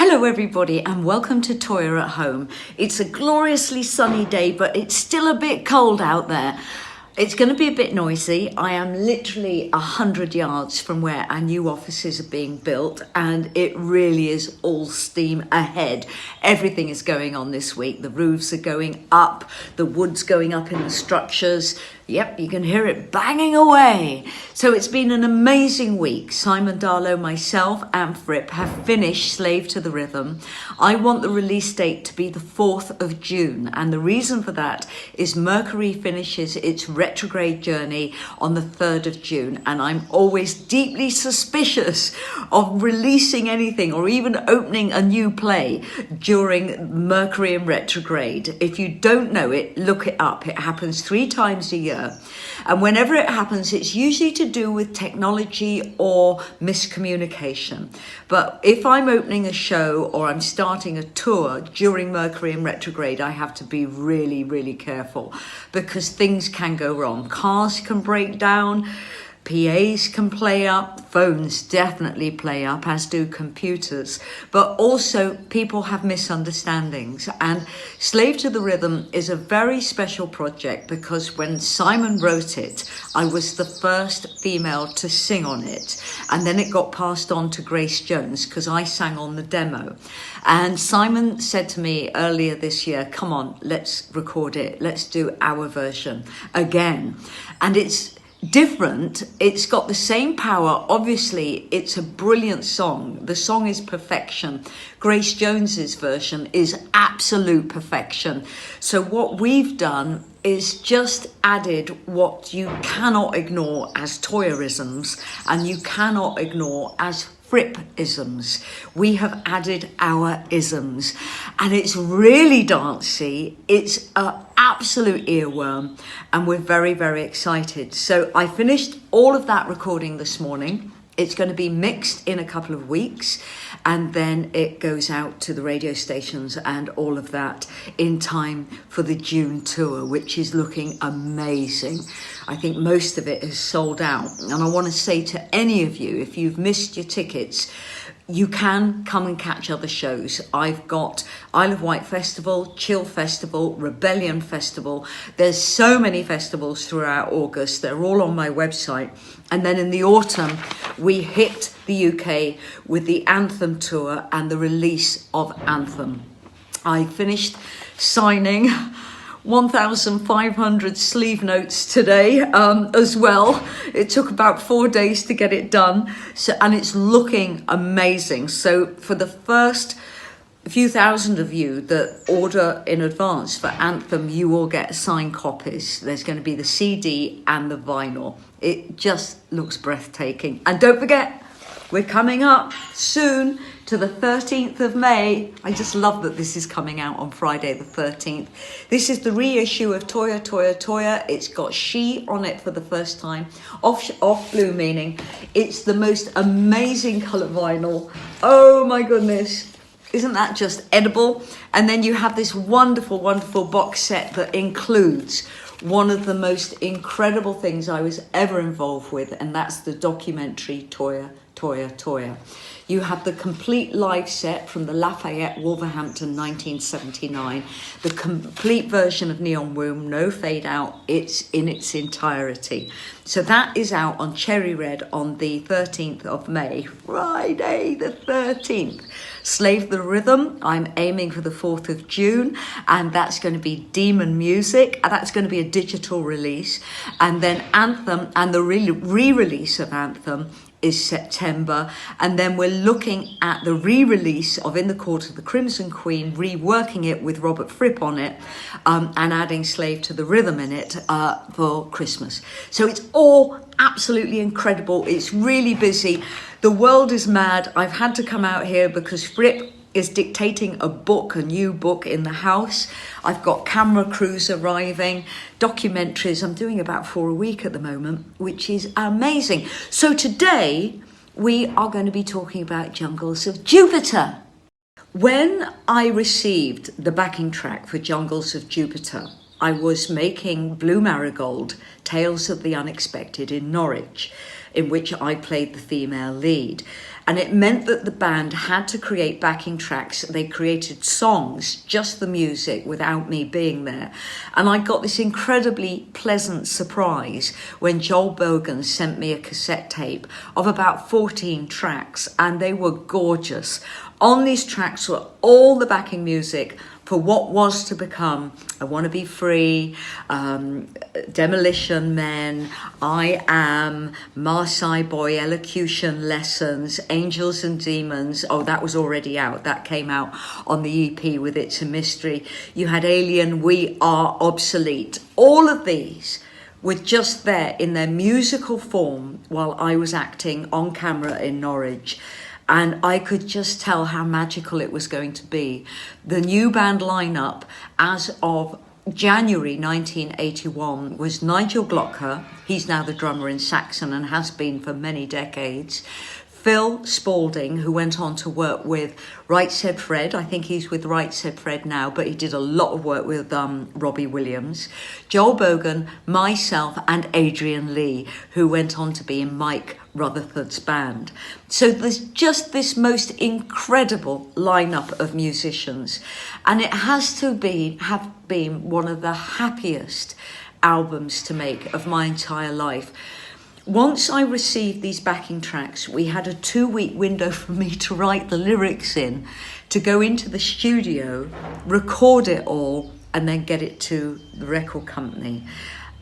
Hello everybody and welcome to Toyah at Home. It's a gloriously sunny day, but it's still a bit cold out there. It's going to be a bit noisy. I am literally 100 yards from where our new offices are being built, and it really is all steam ahead. Everything is going on this week. The roofs are going up, the wood's going up in the structures. Yep, you can hear it banging away. So it's been an amazing week. Simon Darlow, myself and Fripp have finished Slave to the Rhythm. I want the release date to be the 4th of June. And the reason for that is Mercury finishes its retrograde journey on the 3rd of June. And I'm always deeply suspicious of releasing anything or even opening a new play during Mercury in retrograde. If you don't know it, look it up. It happens 3 times a year. And whenever it happens, it's usually to do with technology or miscommunication. But if I'm opening a show or I'm starting a tour during Mercury in retrograde, I have to be really, really careful because things can go wrong. Cars can break down. PAs can play up, phones definitely play up, as do computers, but also people have misunderstandings. And Slave to the Rhythm is a very special project because when Simon wrote it, I was the first female to sing on it. And then it got passed on to Grace Jones because I sang on the demo. And Simon said to me earlier this year, come on, let's record it. Let's do our version again. And it's different. It's got the same power. Obviously, it's a brilliant song. The song is perfection. Grace Jones's version is absolute perfection. So what we've done is just added what you cannot ignore as Toyahisms and you cannot ignore as Fripp-isms. We have added our isms, and it's really dancey. It's an absolute earworm, and we're very, very excited. So I finished all of that recording this morning. It's going to be mixed in a couple of weeks, and then it goes out to the radio stations and all of that in time for the June tour, which is looking amazing. I think most of it is sold out. And I want to say to any of you, if you've missed your tickets, you can come and catch other shows. I've got Isle of Wight Festival, Chill Festival, Rebellion Festival. There's so many festivals throughout August. They're all on my website. And then in the autumn, we hit the UK with the Anthem tour and the release of Anthem. I finished signing 1,500 sleeve notes today as well. It took about 4 days to get it done. And it's looking amazing. So for the first few thousand of you that order in advance for Anthem, you will get signed copies. There's going to be the CD and the vinyl. It just looks breathtaking. And don't forget, we're coming up soon to the 13th of May. I just love that this is coming out on Friday the 13th. This is the reissue of Toyah, Toyah, Toyah. It's got She on it for the first time, off blue meaning. It's the most amazing colour vinyl. Oh my goodness. Isn't that just edible? And then you have this wonderful, wonderful box set that includes one of the most incredible things I was ever involved with, and that's the documentary Toyah, Toyah, Toyah. You have the complete live set from the Lafayette, Wolverhampton, 1979. The complete version of Neon Womb, no fade out. It's in its entirety. So that is out on Cherry Red on the 13th of May, Friday the 13th. Slave the Rhythm, I'm aiming for the 4th of June, and that's going to be Demon Music. That's going to be a digital release. And then Anthem and the re-release of Anthem is September, and then we're looking at the re-release of In the Court of the Crimson Queen, reworking it with Robert Fripp on it, and adding Slave to the Rhythm in it for Christmas. So it's all absolutely incredible. It's really busy. The world is mad. I've had to come out here because Fripp is dictating a new book in the house. I've got camera crews arriving, documentaries. I'm doing about 4 a week at the moment, which is amazing. So today we are going to be talking about Jungles of Jupiter. When I received the backing track for Jungles of Jupiter, I was making Blue Marigold, Tales of the Unexpected in Norwich, in which I played the female lead. And it meant that the band had to create backing tracks. They created songs, just the music, without me being there. And I got this incredibly pleasant surprise when Joel Bogan sent me a cassette tape of about 14 tracks, and they were gorgeous. On these tracks were all the backing music for what was to become I Want to Be Free, Demolition Men, I Am, Marseille Boy, Elocution Lessons, Angels and Demons. Oh, that was already out. That came out on the EP with It's a Mystery. You had Alien, We Are Obsolete. All of these were just there in their musical form while I was acting on camera in Norwich. And I could just tell how magical it was going to be. The new band lineup as of January 1981 was Nigel Glocker. He's now the drummer in Saxon and has been for many decades. Phil Spalding, who went on to work with Right Said Fred. I think he's with Right Said Fred now, but he did a lot of work with Robbie Williams. Joel Bogan, myself, and Adrian Lee, who went on to be in Mike Rutherford's band. So there's just this most incredible lineup of musicians, and it has to have been one of the happiest albums to make of my entire life. Once I received these backing tracks, we had a 2-week window for me to write the lyrics in, to go into the studio, record it all, and then get it to the record company.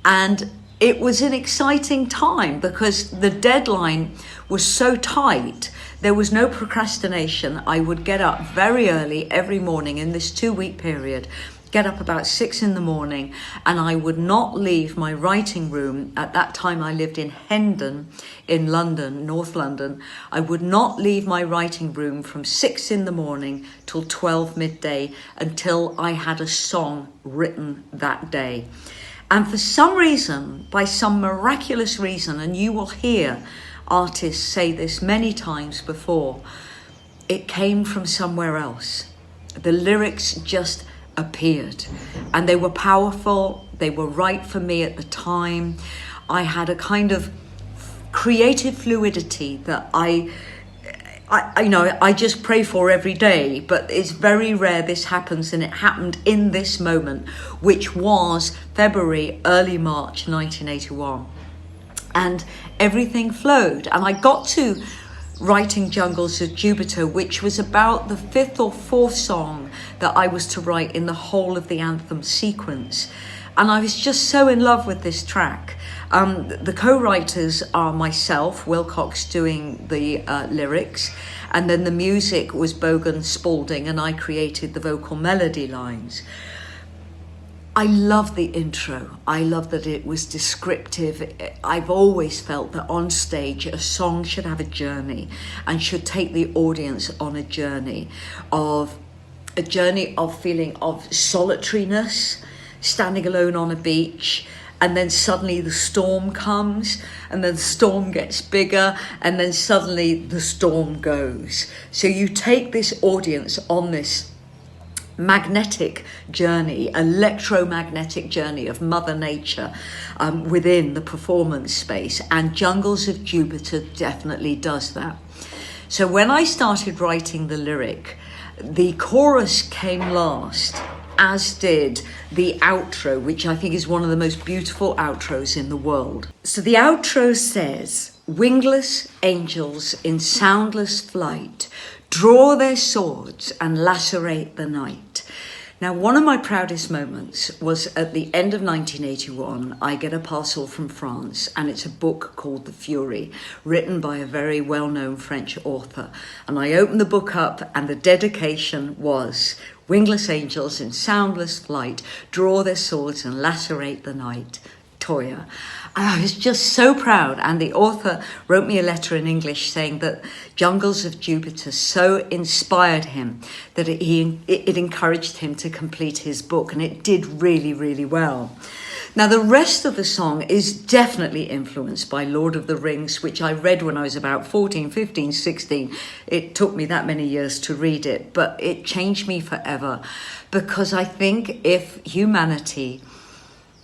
And it was an exciting time because the deadline was so tight. There was no procrastination. I would get up very early every morning in this 2-week period, get up about 6 in the morning, and I would not leave my writing room. At that time I lived in Hendon in London, North London. I would not leave my writing room from 6 in the morning till 12 midday until I had a song written that day. And for some reason, by some miraculous reason, and you will hear artists say this many times before, it came from somewhere else. The lyrics just appeared, and they were powerful. They were right for me at the time. I had a kind of creative fluidity that I just pray for every day, but it's very rare this happens, and it happened in this moment, which was February, early March 1981. And everything flowed, and I got to writing Jungles of Jupiter, which was about the 5th or 4th song that I was to write in the whole of the anthem sequence. And I was just so in love with this track. The co-writers are myself, Wilcox doing the lyrics, and then the music was Bogan Spalding, and I created the vocal melody lines. I love the intro. I love that it was descriptive. I've always felt that on stage a song should have a journey and should take the audience on a journey of feeling of solitariness, standing alone on a beach, and then suddenly the storm comes, and then the storm gets bigger, and then suddenly the storm goes. So you take this audience on this magnetic journey, electromagnetic journey of Mother Nature within the performance space, and Jungles of Jupiter definitely does that. So when I started writing the lyric, the chorus came last, as did the outro, which I think is one of the most beautiful outros in the world. So the outro says, "Wingless angels in soundless flight draw their swords and lacerate the night." Now, one of my proudest moments was at the end of 1981. I get a parcel from France, and it's a book called The Fury, written by a very well-known French author. And I opened the book up, and the dedication was, "Wingless angels in soundless flight draw their swords and lacerate the night, Toyah." And I was just so proud, and the author wrote me a letter in English saying that Jungles of Jupiter so inspired him that it encouraged him to complete his book, and it did really, really well. Now, the rest of the song is definitely influenced by Lord of the Rings, which I read when I was about 14, 15, 16. It took me that many years to read it, but it changed me forever, because I think if humanity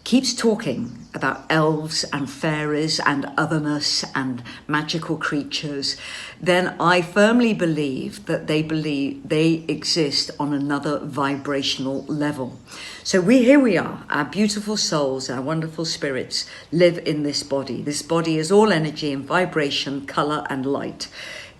keeps talking about elves and fairies and otherness and magical creatures, then I firmly believe that they exist on another vibrational level. So here we are, our beautiful souls, our wonderful spirits live in this body. This body is all energy and vibration, color and light.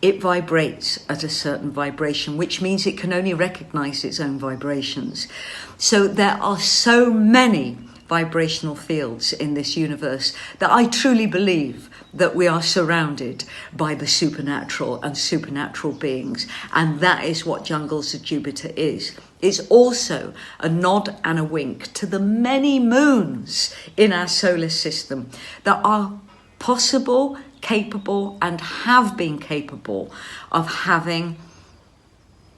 It vibrates at a certain vibration, which means it can only recognize its own vibrations. So there are so many vibrational fields in this universe that I truly believe that we are surrounded by the supernatural and supernatural beings. And that is what Jungles of Jupiter is. It's also a nod and a wink to the many moons in our solar system that are possible, capable, and have been capable of having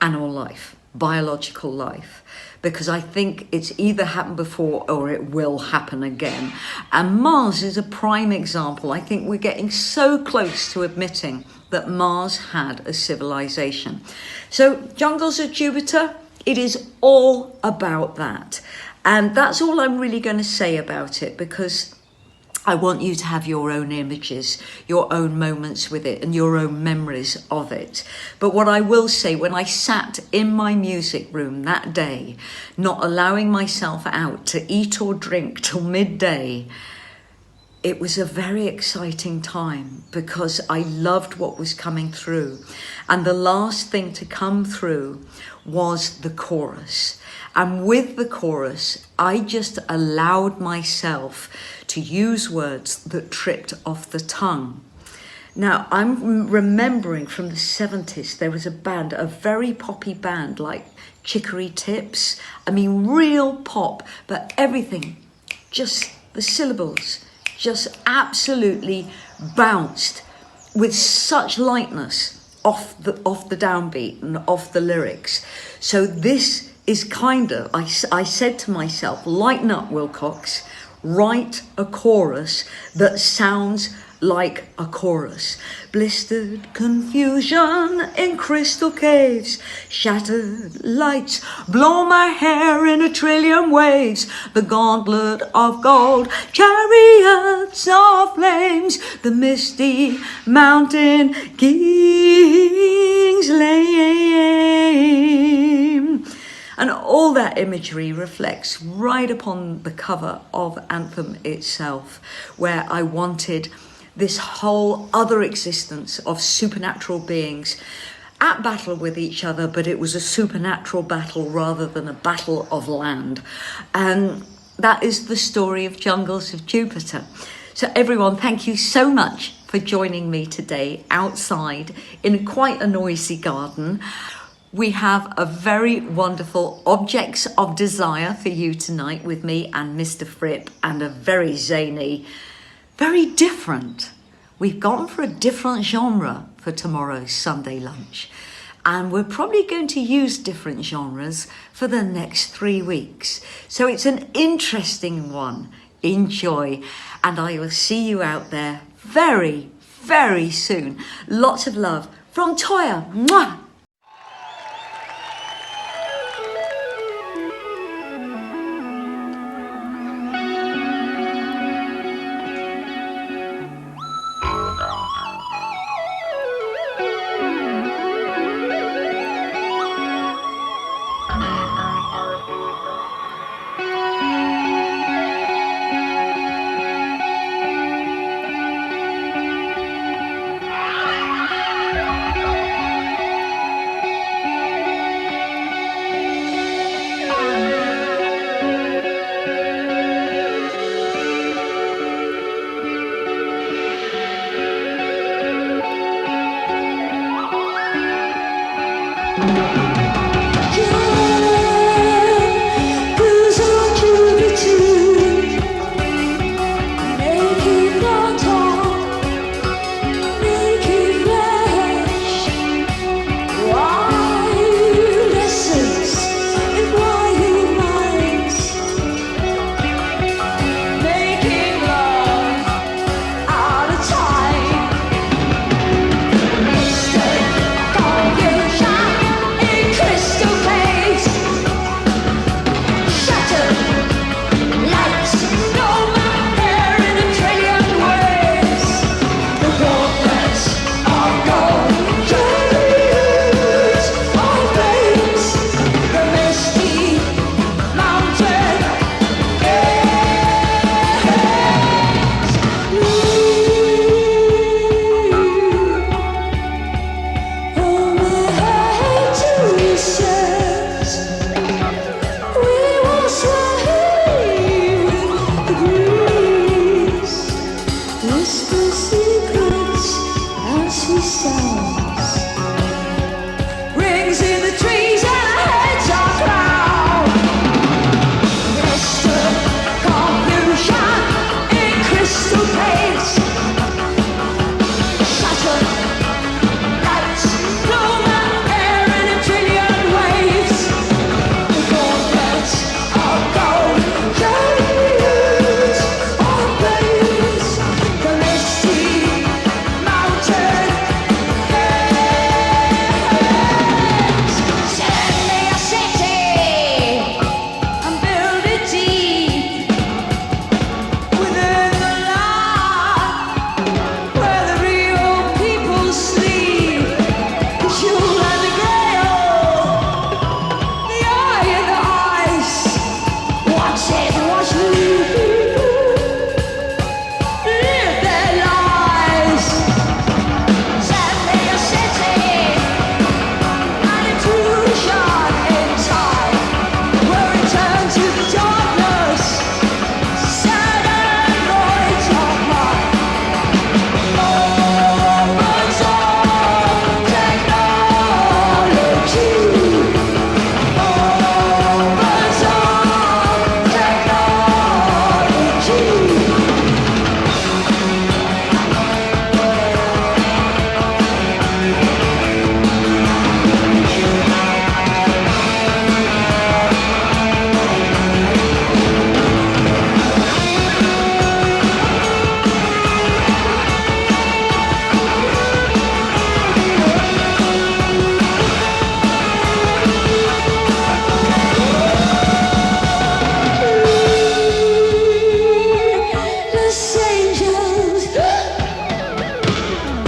animal life, biological life. Because I think it's either happened before or it will happen again. And Mars is a prime example. I think we're getting so close to admitting that Mars had a civilization. So Jungles of Jupiter, it is all about that. And that's all I'm really going to say about it, because I want you to have your own images, your own moments with it, and your own memories of it. But what I will say, when I sat in my music room that day, not allowing myself out to eat or drink till midday, it was a very exciting time because I loved what was coming through. And the last thing to come through was the chorus. And with the chorus, I just allowed myself to use words that tripped off the tongue. Now, I'm remembering from the 70s, there was a band, a very poppy band like Chicory Tips. I mean, real pop, but everything, just the syllables, just absolutely bounced with such lightness off the downbeat and off the lyrics. So this is kind of, I said to myself, lighten up, Wilcox, write a chorus that sounds like a chorus. Blistered confusion in crystal caves, shattered lights blow my hair in a trillion waves. The gauntlet of gold, chariots of flames, the misty mountain king's lame. And all that imagery reflects right upon the cover of Anthem itself, where I wanted this whole other existence of supernatural beings at battle with each other, but it was a supernatural battle rather than a battle of land. And that is the story of Jungles of Jupiter. So everyone, thank you so much for joining me today outside in quite a noisy garden. We have a very wonderful Objects of Desire for you tonight with me and Mr. Fripp, and a very zany, very different. We've gone for a different genre for tomorrow's Sunday lunch. And we're probably going to use different genres for the next 3 weeks. So it's an interesting one. Enjoy. And I will see you out there very, very soon. Lots of love from Toyah. Mwah! whisper secrets and sweet sounds. Rings in the trees and our heads are crowned. Western confusion in crystal plates. Shattered lights blow the air in a trillion waves. The gauntlets of gold, chariots of blaze. The misty mountain gates. Send me a city and build it deep within the land where the real people sleep. The jewel and the grail, the eye and the ice. Watch it, watch me live their lives. Send me a city, an intrusion in time, where return to the darkness, sad and voids of mine. Moments of technology. Moments of Los angels,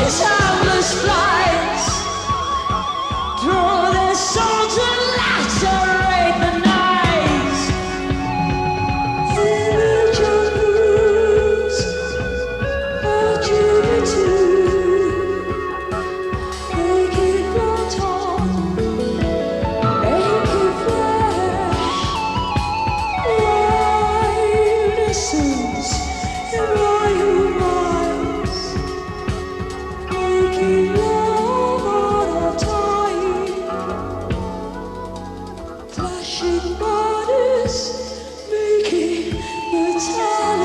its harmless flights, draw their souls and lacerate the night. Villagers blues are Jupiter. They keep your tongue, they keep flesh. Innocence in royal minds, making love out of time. Flashing bodies, making the time.